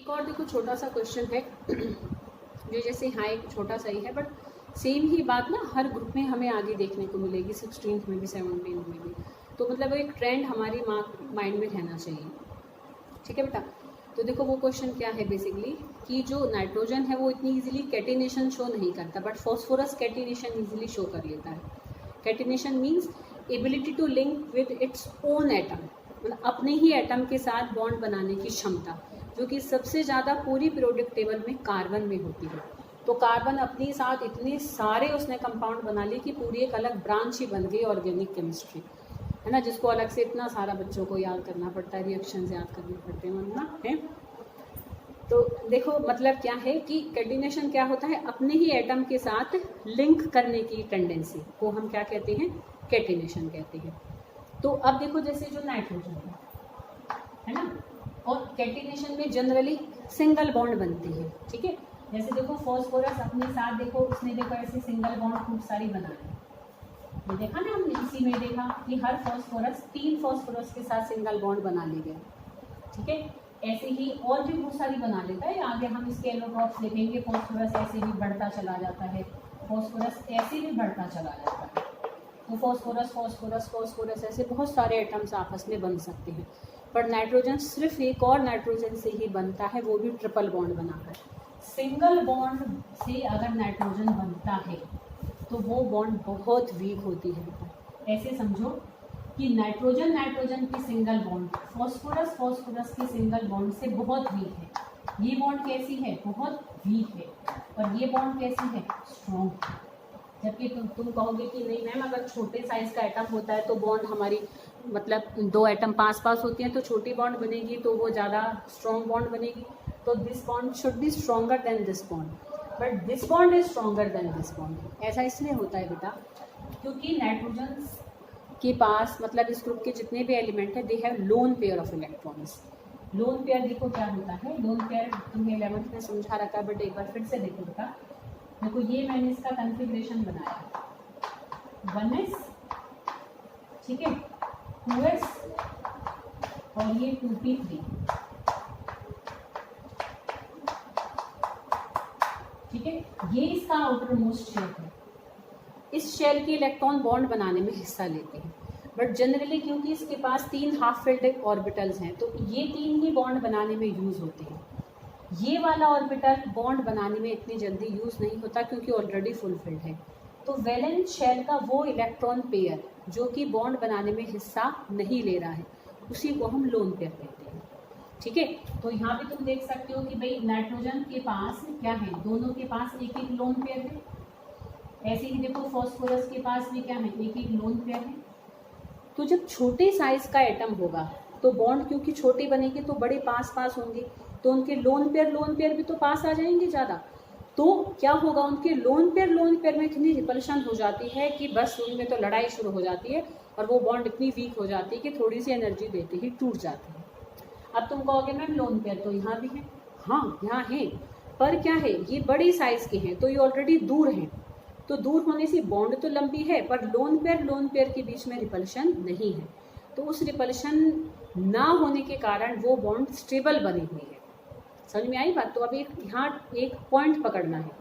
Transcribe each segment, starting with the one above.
एक और देखो छोटा सा क्वेश्चन है जो जैसे हाँ एक छोटा सा ही है बट सेम ही बात ना हर ग्रुप में हमें आगे देखने को मिलेगी, 16th में भी 17th में भी। तो मतलब एक ट्रेंड हमारी माइंड में रहना चाहिए। ठीक है बेटा। तो देखो वो क्वेश्चन क्या है बेसिकली कि जो नाइट्रोजन है वो इतनी इजीली कैटिनेशन शो नहीं करता but phosphorus catenation easily show कर लेता है। Catenation means ability to link with its own atom, मतलब अपने ही एटम के साथ बॉन्ड बनाने की क्षमता, जो कि सबसे ज़्यादा पूरी पीरियोडिक टेबल में कार्बन में होती है। तो कार्बन अपने साथ इतने सारे उसने कंपाउंड बना लिए कि पूरी एक अलग ब्रांच ही बन गई ऑर्गेनिक केमिस्ट्री, है ना, जिसको अलग से इतना सारा बच्चों को याद करना पड़ता है, रिएक्शंस याद करने पड़ते हैं ना है। तो देखो मतलब क्या है कि कैटिनेशन क्या होता है, अपने ही एटम के साथ लिंक करने की टेंडेंसी को हम क्या कहते हैं, कैटिनेशन कहते हैं। तो अब देखो जैसे जो नाइट्रोजन है ना, और कैटिनेशन में जनरली सिंगल बॉन्ड बनती है। ठीक है, जैसे देखो फॉस्फोरस अपने साथ देखो उसने देखो ऐसे सिंगल बॉन्ड खूब सारी बना ली, ये देखा ना हमने, इसी में देखा कि हर फॉस्फोरस 3 फॉस्फोरस के साथ सिंगल बॉन्ड बना ले गया। ठीक है, ऐसे ही और भी बहुत सारी बना लेता है, आगे हम इसके एलोट्रॉप्स देखेंगे। फॉस्फोरस ऐसे भी बढ़ता चला जाता है, फॉस्फोरस ऐसे भी बढ़ता चला जाता है। तो फॉस्फोरस फॉस्फोरस फॉस्फोरस ऐसे बहुत सारे एटम्स आपस में बन सकते हैं, पर नाइट्रोजन सिर्फ एक और नाइट्रोजन से ही बनता है, वो भी ट्रिपल बॉन्ड बनाकर। सिंगल बॉन्ड से अगर नाइट्रोजन बनता है तो वो बॉन्ड बहुत वीक होती है। ऐसे समझो कि नाइट्रोजन नाइट्रोजन की सिंगल बॉन्ड फॉस्फोरस फॉस्फोरस की सिंगल बॉन्ड से बहुत वीक है। ये बॉन्ड कैसी है, बहुत वीक है, और ये बॉन्ड कैसी है, स्ट्रॉन्ग। जबकि तुम कहोगे कि नहीं मैम अगर छोटे साइज का एटम होता है तो बॉन्ड हमारी मतलब 2 एटम पास पास होती हैं तो छोटी बॉन्ड बनेगी, तो वो ज़्यादा स्ट्रॉन्ग बॉन्ड बनेगी। तो this bond should be stronger than this bond, but this bond is stronger than this bond. ऐसा इसलिए होता है बेटा क्योंकि नाइट्रोजन के पास मतलब इस ग्रुप के जितने भी एलिमेंट है they have lone pair of electrons. Lone pair देखो क्या होता है, लोन पेयर तुम्हें 11th में समझा रखा है बट एक बार फिर से देखो बेटा। देखो ये मैंने इसका कॉन्फ़िगरेशन बनाया 1s, ठीक है, 2s और ये 2p3। ठीक है, ये इसका आउटर मोस्ट शेल है। इस शेल के इलेक्ट्रॉन बॉन्ड बनाने में हिस्सा लेते हैं, बट जनरली क्योंकि इसके पास 3 हाफ फिल्ड ऑर्बिटल्स हैं तो ये 3 ही बॉन्ड बनाने में यूज होते हैं। ये वाला ऑर्बिटल बॉन्ड बनाने में इतनी जल्दी यूज नहीं होता क्योंकि ऑलरेडी फुलफिल्ड है। तो वैलेंस शेल का वो इलेक्ट्रॉन पेयर जो कि बॉन्ड बनाने में हिस्सा नहीं ले रहा है उसी को हम लोन पेयर कहते हैं। ठीक है, तो यहाँ पे तुम देख सकते हो कि भाई नाइट्रोजन के पास क्या है, दोनों के पास एक एक लोन पेयर है। ऐसे ही देखो फॉस्फोरस के पास भी क्या है, एक एक लोन पेयर है। तो जब छोटे साइज का एटम होगा तो बॉन्ड क्योंकि छोटे बनेंगे तो बड़े पास पास होंगे, तो उनके लोन पेयर भी तो पास आ जाएंगे ज़्यादा। तो क्या होगा, उनके लोन पेयर में इतनी रिपल्शन हो जाती है कि बस उनमें तो लड़ाई शुरू हो जाती है और वो बॉन्ड इतनी वीक हो जाती है कि थोड़ी सी एनर्जी देते ही टूट जाती है। अब तुम कहोगे मैम लोन पेयर तो यहाँ भी है, हाँ यहाँ है, पर क्या है ये बड़ी साइज के हैं तो ये ऑलरेडी दूर हैं, तो दूर होने से बॉन्ड तो लंबी है पर लोन पेयर के बीच में रिपल्शन नहीं है। तो उस रिपल्शन ना होने के कारण वो बॉन्ड स्टेबल बनी हुई है। समझ में आई बात। तो अब यहाँ एक पॉइंट पकड़ना है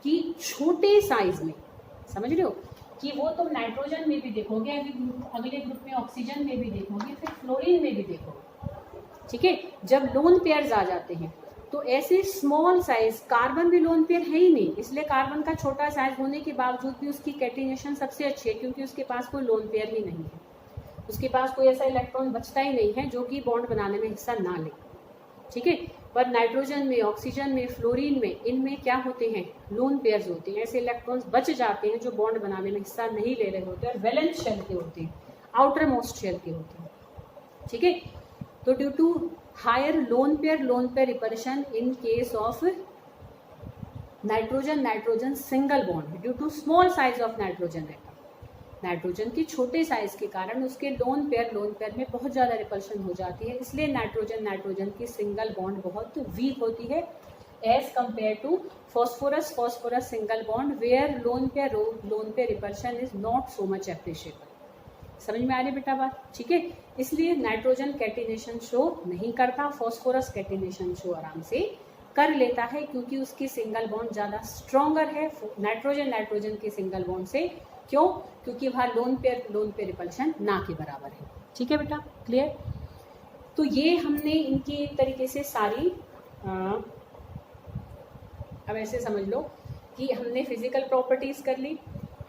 कि छोटे साइज में, समझ रहे हो, कि वो तुम नाइट्रोजन में भी देखोगे, अगले ग्रुप में ऑक्सीजन में भी देखोगे, फिर फ्लोरीन में भी देखोगे। ठीक है, जब लोन पेयर्स आ जाते हैं तो ऐसे स्मॉल साइज, कार्बन भी लोन पेयर है ही नहीं, इसलिए कार्बन का छोटा साइज होने के बावजूद भी उसकी कैटिनेशन सबसे अच्छी है क्योंकि उसके पास कोई लोन पेयर ही नहीं है, उसके पास कोई ऐसा इलेक्ट्रॉन बचता ही नहीं है जो कि बॉन्ड बनाने में हिस्सा ना ले। ठीक है, पर नाइट्रोजन में, ऑक्सीजन में, फ्लोरीन में, इनमें क्या होते हैं, लोन पेयर्स होते हैं, ऐसे इलेक्ट्रॉन्स बच जाते हैं जो बॉन्ड बनाने में हिस्सा नहीं ले रहे होते और वैलेंस शेल के होते हैं, आउटर मोस्ट शेल के होते हैं। ठीक है, तो due to higher lone pair repulsion in case of nitrogen single bond due to small size of nitrogen atom, nitrogen की छोटे साइज के कारण उसके लोन पेयर में बहुत ज़्यादा रिपल्शन हो जाती है, इसलिए नाइट्रोजन की सिंगल बॉन्ड बहुत वीक होती है as compared to phosphorus single bond where lone pair repulsion is not so much appreciable. समझ में आ रही बेटा बात? ठीक है, इसलिए नाइट्रोजन कैटिनेशन शो नहीं करता, फॉस्फोरस कैटिनेशन शो आराम से कर लेता है, क्योंकि उसकी सिंगल बॉन्ड ज़्यादा स्ट्रॉन्गर है नाइट्रोजन नाइट्रोजन के सिंगल बॉन्ड से। क्यों? क्योंकि वहाँ लोन पेयर रिपल्शन ना के बराबर है। ठीक है बेटा, क्लियर? तो ये हमने इनकी एक तरीके से सारी अब ऐसे समझ लो कि हमने फिजिकल प्रॉपर्टीज़ कर ली,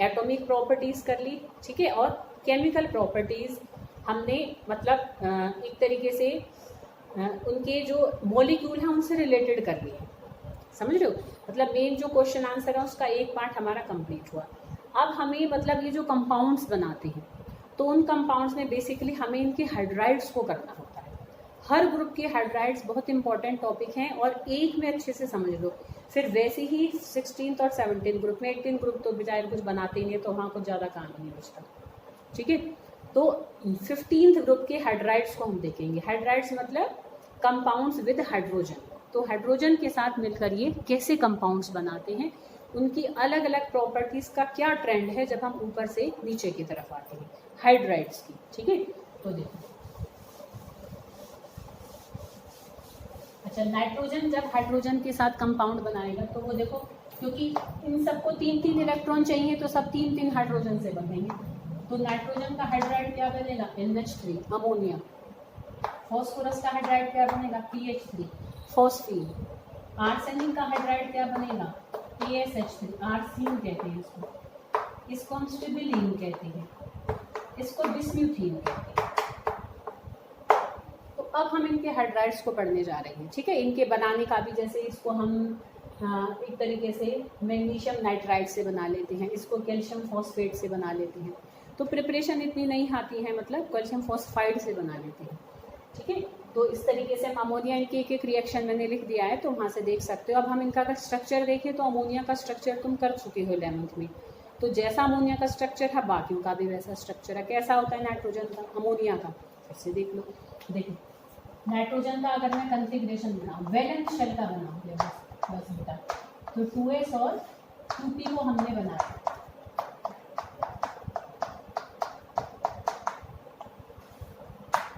एटॉमिक प्रॉपर्टीज़ कर ली, ठीक है, और केमिकल प्रॉपर्टीज़ हमने मतलब एक तरीके से उनके जो मॉलिक्यूल हैं उनसे रिलेटेड कर लिए। समझ रहे हो? मतलब मेन जो क्वेश्चन आंसर है उसका एक पार्ट हमारा कंप्लीट हुआ। अब हमें मतलब ये जो कंपाउंड्स बनाते हैं तो उन कंपाउंड्स में बेसिकली हमें इनके हाइड्राइड्स को करना होता है। हर ग्रुप के हाइड्राइड्स बहुत इंपॉर्टेंट टॉपिक हैं और एक में अच्छे से समझ लो, फिर वैसे ही 16th और 17th ग्रुप में 18 ग्रुप तो बेचारे कुछ बनाते ही नहीं, तो वहाँ कुछ ज़्यादा काम नहीं बचता। ठीक है, तो 15th ग्रुप के हाइड्राइड्स को हम देखेंगे। हाइड्राइड्स मतलब कंपाउंड्स विद हाइड्रोजन। तो हाइड्रोजन के साथ मिलकर ये कैसे कंपाउंड्स बनाते हैं, उनकी अलग अलग प्रॉपर्टीज़ का क्या ट्रेंड है जब हम ऊपर से नीचे की तरफ आते हैं हाइड्राइड्स की। ठीक है, तो देखो, अच्छा नाइट्रोजन जब हाइड्रोजन के साथ कंपाउंड बनाएगा तो वो देखो, क्योंकि इन सबको 3-3 इलेक्ट्रॉन चाहिए तो सब 3-3 हाइड्रोजन से बनेंगे। तो नाइट्रोजन का हाइड्राइड क्या बनेगा? NH3 ammonia. फॉस्फोरस का हाइड्राइड क्या बनेगा? PH3 phosphine. आर्सेनिक का हाइड्राइड क्या बनेगा? ASH3 आर्सीन कहते हैं इसको। इसको हम स्टिबिलीन कहते हैं, इसको बिस्म्यूथीन कहते हैं। तो अब हम इनके हाइड्राइड्स को पढ़ने जा रहे हैं। ठीक है, इनके बनाने का भी, जैसे इसको हम एक तरीके से मैग्नीशियम नाइट्राइड से बना लेते हैं, इसको कैल्शियम फॉस्फेट से बना लेते हैं। तो प्रिपरेशन इतनी नहीं आती है, मतलब कैल्शियम फॉस्फाइड से बना लेते हैं। ठीक है, तो इस तरीके से हम अमोनिया इनके एक एक रिएक्शन मैंने लिख दिया है, तो वहाँ से देख सकते हो। अब हम इनका अगर स्ट्रक्चर देखें तो अमोनिया का स्ट्रक्चर तुम कर चुके हो 11th में, तो जैसा अमोनिया का स्ट्रक्चर है बाकियों का भी वैसा स्ट्रक्चर है। कैसा होता है नाइट्रोजन का, अमोनिया का? फिर से देख लो। देखो नाइट्रोजन का अगर मैं कन्फिग्रेशन बनाऊँ, वैलेंस शेल का बनाऊँ बस बेटा, तो 2s और 2p को हमने बनाया।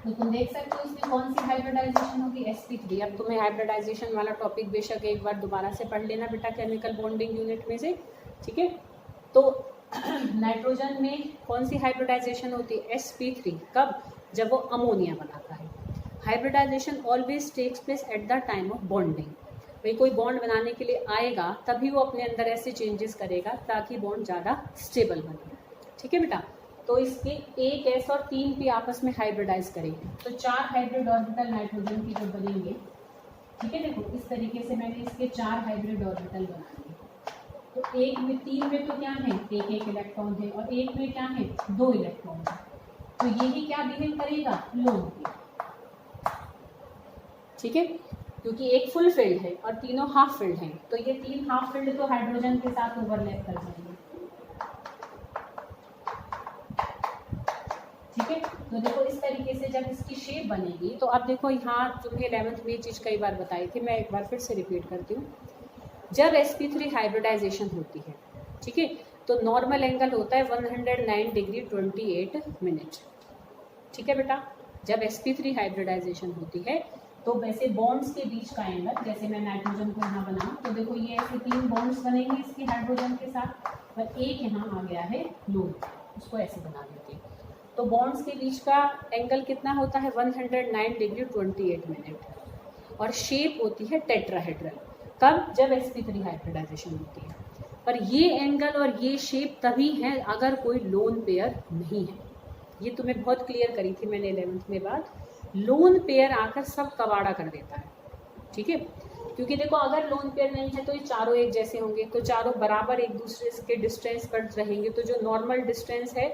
तो तुम देख सकते हो इसमें कौन सी हाइब्रिडाइजेशन होगी? sp3। अब तुम्हें हाइब्रिडाइजेशन वाला टॉपिक बेशक एक बार दोबारा से पढ़ लेना बेटा केमिकल बॉन्डिंग यूनिट में से। ठीक है, तो नाइट्रोजन में कौन सी हाइब्रिडाइजेशन होती है? sp3। कब? जब वो अमोनिया बनाता है। Hybridisation always takes place at the time of bonding. भाई कोई बॉन्ड बनाने के लिए आएगा तभी वो अपने अंदर ऐसे चेंजेस करेगा ताकि बॉन्ड ज़्यादा स्टेबल बने। ठीक है बेटा, तो इसके 1s और 3p आपस में हाइब्रिडाइज करेंगे तो 4 हाइब्रिड ऑर्बिटल नाइट्रोजन की जो बनेंगे। ठीक है, देखो इस तरीके से मैंने इसके 4 हाइब्रिड ऑर्बिटल बनाए। तो एक में 3 में तो क्या है? एक इलेक्ट्रॉन है, और एक में क्या है? 2 इलेक्ट्रॉन है। तो यही क्या बिहेव करेगा? Lone pair. ठीक है, क्योंकि एक फुल फील्ड है और तीनों हाफ फील्ड हैं, तो ये 3 हाफ फील्ड तो हाइड्रोजन के साथ ओवरलैप कर जाएंगे। ठीक है, तो देखो इस तरीके से जब इसकी शेप बनेगी, तो अब देखो यहाँ तुम्हें 11th में ये चीज़ कई बार बताई थी, मैं एक बार फिर से रिपीट करती हूँ। जब sp3 हाइब्रिडाइजेशन होती है, ठीक है, तो नॉर्मल एंगल होता है 109 डिग्री 28 मिनट। ठीक है बेटा, जब sp3 हाइब्रिडाइजेशन होती है तो वैसे बॉन्ड्स के बीच का एंगल, जैसे मैं नाइट्रोजन को यहाँ बनाऊँ तो देखो ये ऐसे 3 बॉन्ड्स बनेंगे इसके हाइड्रोजन के साथ, और एक यहाँ आ गया है लोन, उसको ऐसे बना देते हैं। तो बॉन्ड्स के बीच का एंगल कितना होता है? 109 डिग्री 28 मिनट, और शेप होती है टेट्राहेड्रल। कब? जब sp3 हाइब्रिडाइजेशन होती है। पर ये एंगल और ये शेप तभी है अगर कोई लोन पेयर नहीं है। ये तुम्हें बहुत क्लियर करी थी मैंने 11th में बात। लोन पेयर आकर सब कबाड़ा कर देता है। ठीक है, क्योंकि देखो अगर लोन पेयर नहीं है तो ये चारों एक जैसे होंगे, तो चारों बराबर एक दूसरे के डिस्टेंस पर रहेंगे, तो जो नॉर्मल डिस्टेंस है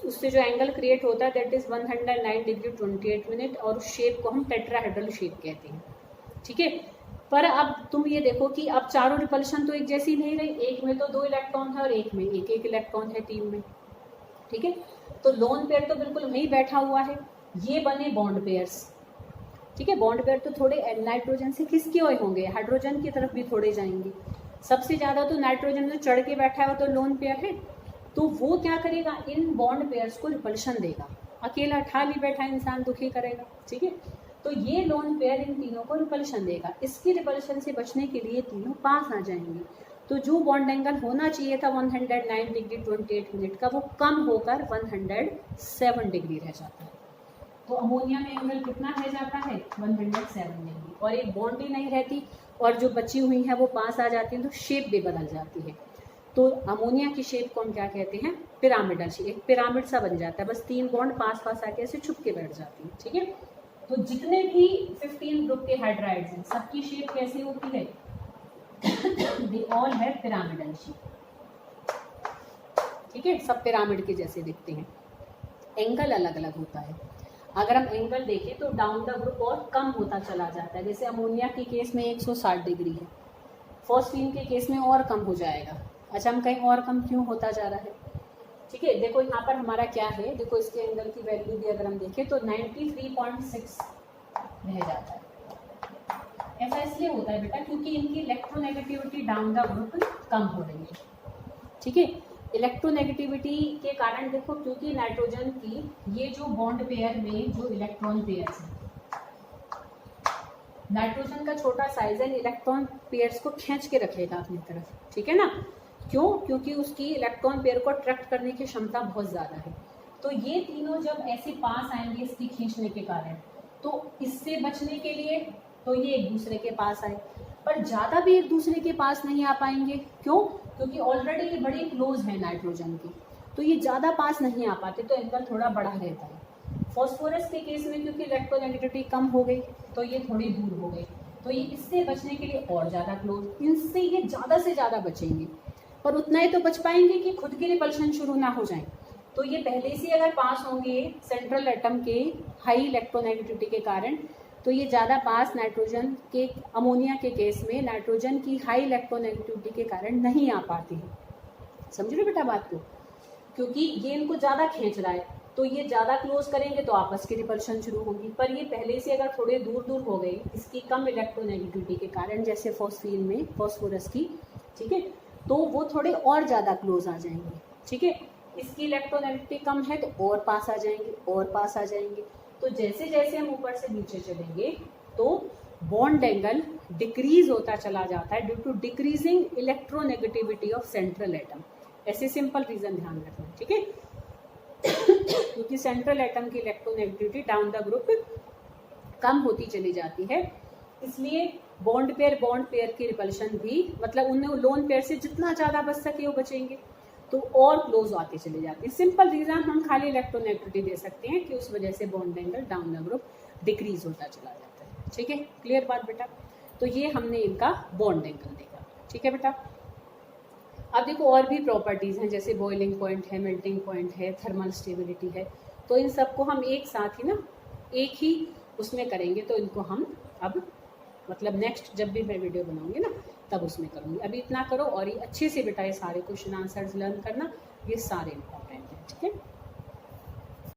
उससे जो एंगल क्रिएट होता है दैट इज़ 109 डिग्री 28 मिनट, और उस शेप को हम टेट्राहेड्रल शेप कहते हैं। ठीक है, पर अब तुम ये देखो कि अब चारों रिपल्शन तो एक जैसी नहीं रही, एक में तो 2 इलेक्ट्रॉन है और एक में एक इलेक्ट्रॉन है 3 में। ठीक है, तो लोन पेयर तो बिल्कुल वहीं बैठा हुआ है। ये बने बॉन्ड पेयर्स। ठीक है, बॉन्ड पेयर तो थोड़े नाइट्रोजन से खिसके हुए होंगे, हाइड्रोजन की तरफ भी थोड़े जाएंगे। सबसे ज़्यादा तो नाइट्रोजन जो चढ़ के बैठा है वो तो लोन पेयर है, तो वो क्या करेगा, इन बॉन्ड पेयर्स को रिपल्शन देगा। अकेला ठाली बैठा इंसान दुखी करेगा, ठीक है। तो ये लोन पेयर इन तीनों को रिपल्शन देगा। इसकी रिपल्शन से बचने के लिए तीनों पास आ जाएंगे। तो जो बॉन्ड एंगल होना चाहिए था 109 डिग्री 28 मिनट का, वो कम होकर 107 डिग्री रह जाता है। तो अमोनिया में एंगल कितना रह जाता है, 107 डिग्री, और एक बॉन्ड ही नहीं रहती, और जो बची हुई है वो पास आ जाती है, तो शेप भी बदल जाती है। तो अमोनिया की शेप को हम क्या कहते हैं, पिरामिडल शेप। एक पिरामिड सा बन जाता है, बस 3 बॉन्ड पास पास आके ऐसे छुप के बैठ जाती है, ठीक है। तो जितने भी 15 ग्रुप के हाइड्राइड्स हैं, सबकी शेप कैसी होती है, they all have pyramidal shape, ठीक है। सब पिरामिड के जैसे दिखते हैं। एंगल अलग अलग होता है। अगर हम एंगल देखें तो डाउन द ग्रुप और कम होता चला जाता है। जैसे अमोनिया के केस में 160 डिग्री है, फॉस्फीन के केस में और कम हो जाएगा। अच्छा, हम कहीं और कम क्यों होता जा रहा है, ठीक है। देखो यहाँ पर हमारा क्या है, देखो इसके एंगल की वैल्यू भी अगर हम देखें तो 93.6 रह जाता है। ऐसा इसलिए होता है बेटा क्योंकि इनकी इलेक्ट्रोनेगेटिविटी डाउन द ग्रुप कम हो रही है, ठीक है। इलेक्ट्रोनेगेटिविटी के कारण देखो, क्योंकि नाइट्रोजन की ये जो बॉन्ड पेयर में जो इलेक्ट्रॉन पेयर्स हैं, नाइट्रोजन का छोटा साइज है, इलेक्ट्रॉन पेयर्स को खींच के रखेगा अपनी तरफ, ठीक है ना। क्यों, क्योंकि उसकी इलेक्ट्रॉन पेयर को अट्रैक्ट करने की क्षमता बहुत ज़्यादा है। तो ये तीनों जब ऐसे पास आएंगे इसकी खींचने के कारण, तो इससे बचने के लिए तो ये एक दूसरे के पास आए, पर ज़्यादा भी एक दूसरे के पास नहीं आ पाएंगे। क्यों, क्योंकि ऑलरेडी ये बड़े क्लोज है नाइट्रोजन के, तो ये ज़्यादा पास नहीं आ पाते, तो एंगल थोड़ा बड़ा रहता है। फॉस्फोरस के केस में क्योंकि इलेक्ट्रोनेगेटिविटी कम हो गई, तो ये थोड़ी दूर हो गई, तो ये इससे बचने के लिए और ज़्यादा क्लोज, इनसे ये ज़्यादा से ज़्यादा बचेंगे, पर उतना ही तो बच पाएंगे कि खुद की रिपल्शन शुरू ना हो जाए। तो ये पहले से अगर पास होंगे सेंट्रल एटम के हाई इलेक्ट्रोनेगेटिविटी के कारण, तो ये ज़्यादा पास नाइट्रोजन के, अमोनिया के केस में नाइट्रोजन की हाई इलेक्ट्रोनेगेटिविटी के कारण नहीं आ पाती है। समझ रहे बेटा बात को, क्योंकि ये इनको ज़्यादा खींच रहा है, तो ये ज़्यादा क्लोज करेंगे तो आपस की रिपल्शन शुरू होगी। पर ये पहले से अगर थोड़े दूर दूर हो गई इसकी कम इलेक्ट्रोनेगेटिविटी के कारण, जैसे फॉस्फीन में फॉस्फोरस की, ठीक है, तो वो थोड़े और ज़्यादा क्लोज आ जाएंगे, ठीक है। इसकी इलेक्ट्रोनेगेटिविटी कम है तो और पास आ जाएंगे, और पास आ जाएंगे। तो जैसे जैसे हम ऊपर से नीचे चलेंगे तो बॉन्ड एंगल डिक्रीज होता चला जाता है due to decreasing electronegativity of central atom. ऐसे सिंपल रीजन ध्यान रखना, ठीक है। क्योंकि सेंट्रल एटम की इलेक्ट्रोनेगेटिविटी डाउन द ग्रुप कम होती चली जाती है, इसलिए बॉन्ड पेयर की रिपल्शन भी, मतलब उनमें लोन पेयर से जितना ज़्यादा बच सके वो बचेंगे, तो और क्लोज आते चले जाते हैं। सिंपल रीजन हम खाली इलेक्ट्रोनेगेटिविटी दे सकते हैं कि उस वजह से bond angle down the group decrease होता चला जाता है, ठीक है। क्लियर बात बेटा। तो ये हमने इनका बॉन्ड एंगल देखा, ठीक है बेटा। अब देखो और भी प्रॉपर्टीज़ हैं, जैसे बॉइलिंग पॉइंट है, मेल्टिंग पॉइंट है, थर्मल स्टेबिलिटी है। तो इन सबको हम एक साथ ही ना, एक ही उसमें करेंगे, तो इनको हम अब मतलब नेक्स्ट जब भी मैं वीडियो बनाऊंगी ना तब उसमें करूँगी। अभी इतना करो और ये अच्छे से बेटा ये सारे क्वेश्चन आंसर्स लर्न करना, ये सारे इंपॉर्टेंट हैं, ठीक है।